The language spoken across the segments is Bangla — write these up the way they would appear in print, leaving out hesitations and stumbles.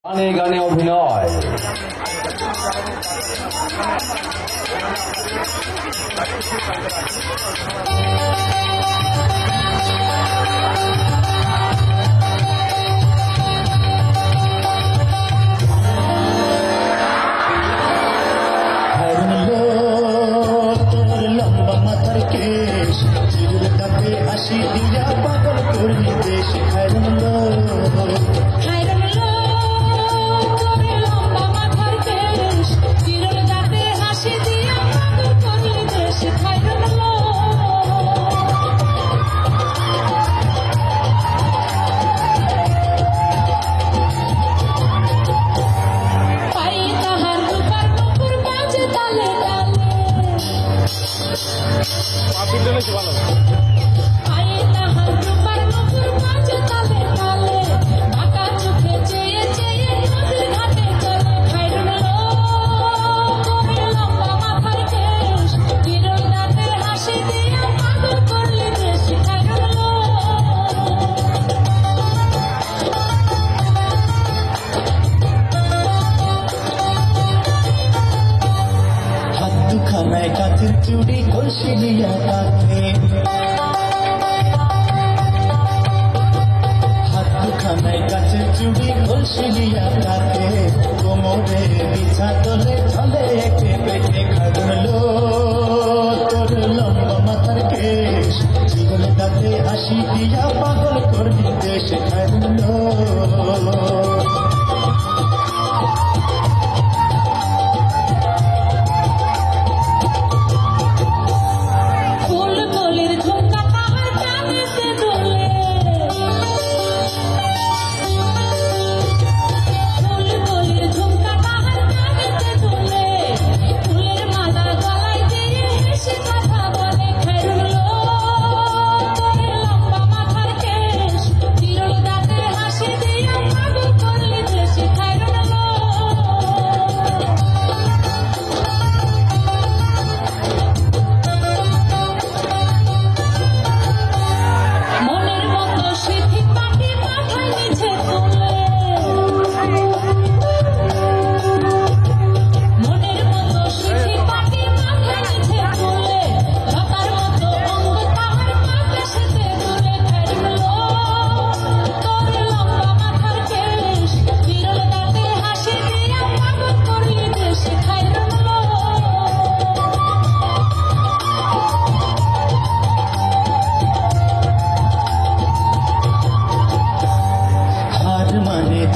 গানে গানে অভিনয়। লম্বা মাথার কেশ চিরুর তাতে হাসি দিয়া পাগল করলি দেশ খানায় কাঁচের চুড়ি কলসিলিয়া কাঁদে হাত দুখানায় কাঁচের চুড়ি কলসিলিয়া কাঁদে কোমরে বিছা তলে চলে একে পেটে খাজলো তোর লম্বা মাথার কেশ জীবন তাতে হাসি দিয়া পাগল করবি দেশ খাজলো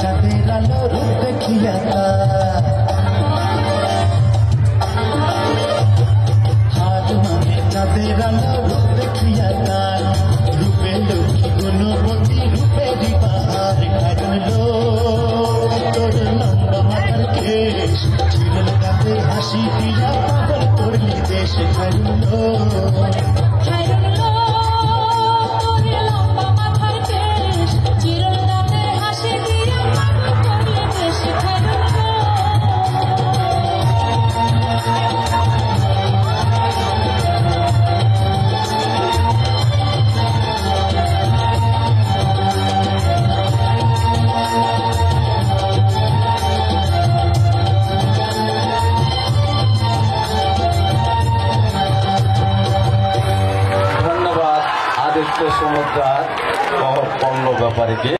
চাঁদের আলো রূপ দেখিয়া হার মানে চাঁদের আলো রূপ দেখিয়া তার রূপে লক্ষ্মী গুণবতী রূপে দিবার খাজলো তোর লম্বা মাথার কেশ চিরল গাতে হাসি দিয়া পাগল করলি দেশ খাজলো ধন্যবাদ আদিত্য সমুদ্র পণ্য ব্যাপারীকে।